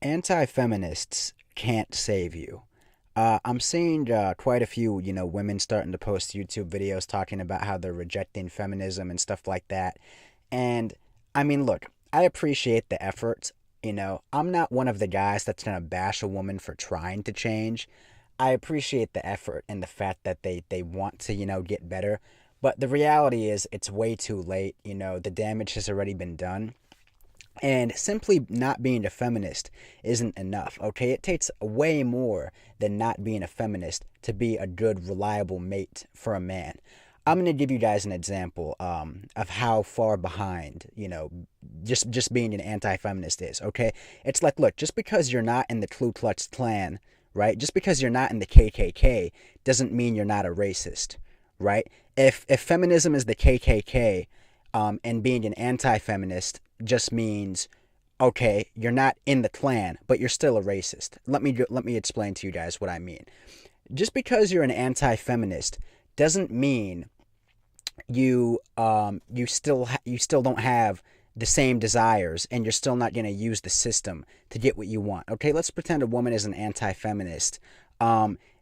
Anti-feminists can't save you. I'm seeing quite a few, women starting to post YouTube videos talking about how they're rejecting feminism and stuff like that. And I mean, look, I appreciate the effort. I'm not one of the guys that's gonna bash a woman for trying to change. I appreciate the effort and the fact that they want to, get better. But the reality is, it's way too late. The damage has already been done. And simply not being a feminist isn't enough, okay? It takes way more than not being a feminist to be a good, reliable mate for a man. I'm going to give you guys an example of how far behind, just being an anti-feminist is, okay? It's like, look, just because you're not in the Ku Klux Klan, right? Just because you're not in the KKK doesn't mean you're not a racist, right? If feminism is the KKK, and being an anti-feminist just means, okay, you're not in the Klan, but you're still a racist. Let me explain to you guys what I mean. Just because you're an anti-feminist doesn't mean you still don't have the same desires, and you're still not going to use the system to get what you want. Okay, let's pretend a woman is an anti-feminist.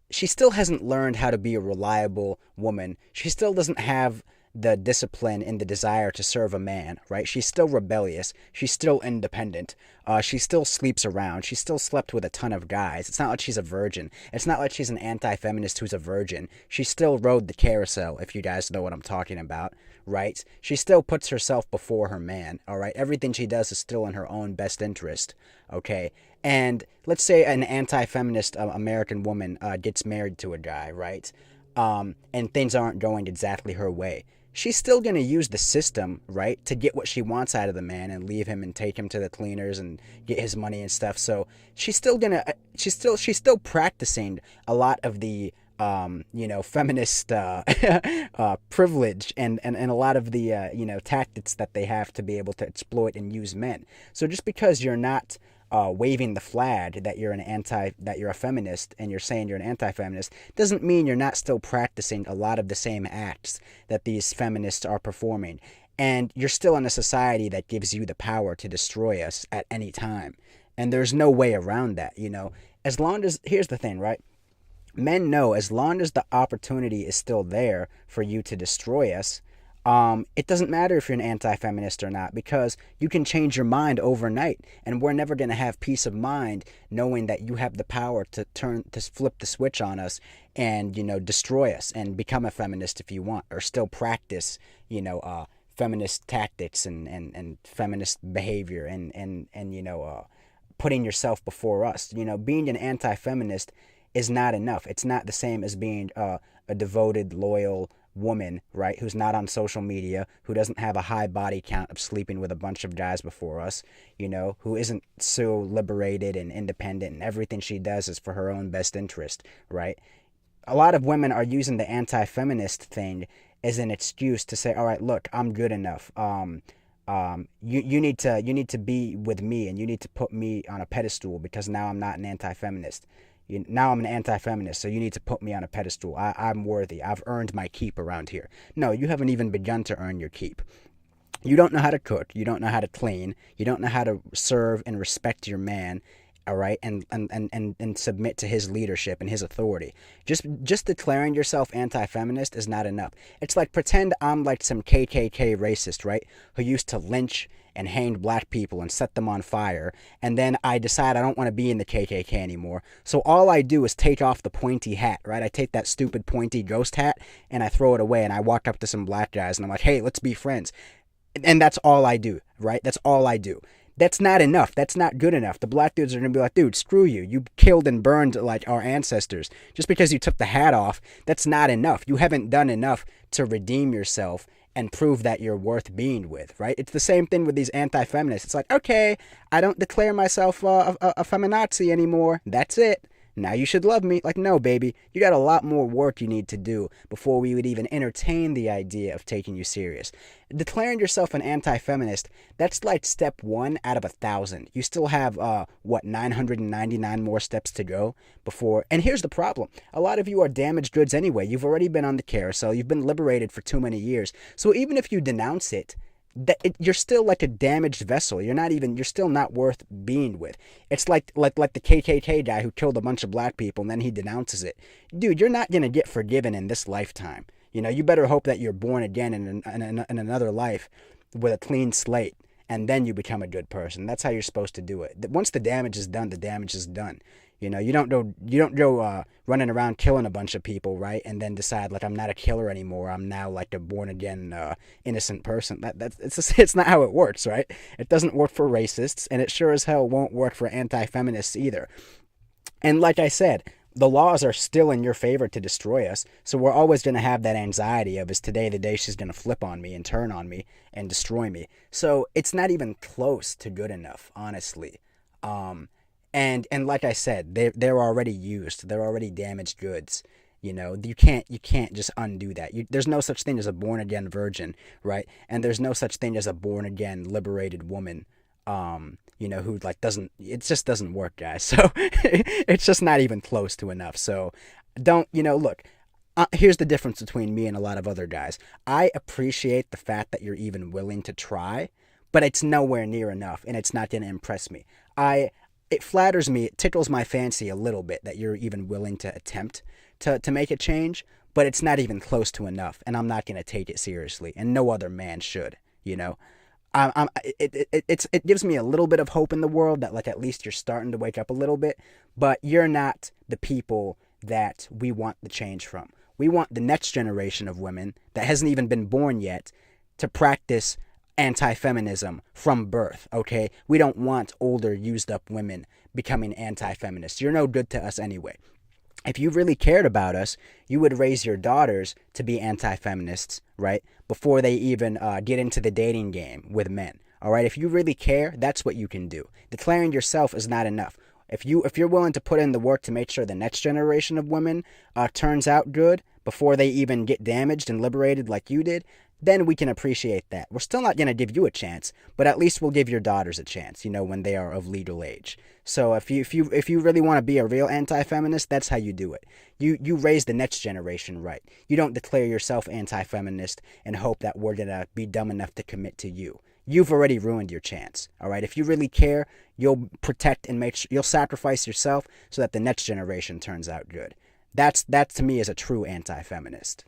She still hasn't learned how to be a reliable woman. She still doesn't have the discipline and the desire to serve a man, right? She's still rebellious. She's still independent. She still sleeps around. She still slept with a ton of guys. It's not like she's a virgin. It's not like she's an anti-feminist who's a virgin. She still rode the carousel, if you guys know what I'm talking about, right? She still puts herself before her man, all right? Everything she does is still in her own best interest, okay? And let's say an anti-feminist American woman gets married to a guy, right? And things aren't going exactly her way. She's still going to use the system, right, to get what she wants out of the man and leave him and take him to the cleaners and get his money and stuff. So she's still practicing a lot of the feminist privilege and a lot of the tactics that they have to be able to exploit and use men. So just because you're not waving the flag that you're a feminist, and you're saying you're an anti-feminist, doesn't mean you're not still practicing a lot of the same acts that these feminists are performing. And you're still in a society that gives you the power to destroy us at any time. And there's no way around that. As long as, here's the thing, right? Men know as long as the opportunity is still there for you to destroy us, it doesn't matter if you're an anti-feminist or not, because you can change your mind overnight, and we're never going to have peace of mind knowing that you have the power to flip the switch on us and, destroy us and become a feminist if you want, or still practice, feminist tactics and feminist behavior and putting yourself before us. Being an anti-feminist is not enough. It's not the same as being a devoted, loyal woman, right, who's not on social media, who doesn't have a high body count of sleeping with a bunch of guys before us, who isn't so liberated and independent, and everything she does is for her own best interest, right? A lot of women are using the anti-feminist thing as an excuse to say, all right, look, I'm good enough. You need to be with me, and you need to put me on a pedestal because now I'm not an anti-feminist. Now I'm an anti-feminist, so you need to put me on a pedestal. I'm worthy. I've earned my keep around here. No, you haven't even begun to earn your keep. You don't know how to cook. You don't know how to clean. You don't know how to serve and respect your man, all right, and submit to his leadership and his authority. Just declaring yourself anti-feminist is not enough. It's like, pretend I'm like some KKK racist, right, who used to lynch and hanged black people and set them on fire, and then I decide I don't want to be in the KKK anymore. So all I do is take off the pointy hat, right? I take that stupid pointy ghost hat and I throw it away, and I walk up to some black guys and I'm like, hey, let's be friends. And that's all I do, right? That's all I do. That's not enough. That's not good enough. The black dudes are going to be like, dude, screw you. You killed and burned like our ancestors. Just because you took the hat off, that's not enough. You haven't done enough to redeem yourself and prove that you're worth being with, right? It's the same thing with these anti-feminists. It's like, okay, I don't declare myself a feminazi anymore. That's it. Now you should love me. Like, no, baby, you got a lot more work you need to do before we would even entertain the idea of taking you serious. Declaring yourself an anti-feminist, that's like step one out of 1,000. You still have, 999 more steps to go before. And here's the problem. A lot of you are damaged goods anyway. You've already been on the carousel. You've been liberated for too many years. So even if you denounce it, you're still like a damaged vessel. You're still not worth being with. It's like the KKK guy who killed a bunch of black people and then he denounces it. Dude, you're not gonna get forgiven in this lifetime. You better hope that you're born again in another life with a clean slate, and then you become a good person. That's how you're supposed to do it. Once the damage is done, the damage is done. You don't go running around killing a bunch of people, right? And then decide like I'm not a killer anymore. I'm now like a born again innocent person. It's not how it works, right? It doesn't work for racists, and it sure as hell won't work for anti-feminists either. And like I said, the laws are still in your favor to destroy us. So we're always going to have that anxiety of, is today the day she's going to flip on me and turn on me and destroy me? So it's not even close to good enough, honestly. And like I said, they're already used. They're already damaged goods. You can't just undo that. There's no such thing as a born again virgin, right? And there's no such thing as a born again liberated woman. Who like doesn't, it just doesn't work, guys. So it's just not even close to enough. So don't, look, here's the difference between me and a lot of other guys. I appreciate the fact that you're even willing to try, but it's nowhere near enough, and it's not going to impress me. It flatters me, it tickles my fancy a little bit that you're even willing to attempt to make a change, but it's not even close to enough, and I'm not going to take it seriously, and no other man should, it gives me a little bit of hope in the world that like at least you're starting to wake up a little bit, but you're not the people that we want the change from. We want the next generation of women that hasn't even been born yet to practice anti-feminism from birth, okay? We don't want older, used-up women becoming anti-feminists. You're no good to us anyway. If you really cared about us, you would raise your daughters to be anti-feminists, right? Before they even get into the dating game with men, all right? If you really care, that's what you can do. Declaring yourself is not enough. If you're willing to put in the work to make sure the next generation of women turns out good before they even get damaged and liberated like you did, then we can appreciate that. We're still not going to give you a chance, but at least we'll give your daughters a chance, when they are of legal age. So if you really want to be a real anti-feminist, that's how you do it. You raise the next generation right. You don't declare yourself anti-feminist and hope that we're going to be dumb enough to commit to you. You've already ruined your chance, all right? If you really care, you'll protect and you'll sacrifice yourself so that the next generation turns out good. That to me is a true anti-feminist.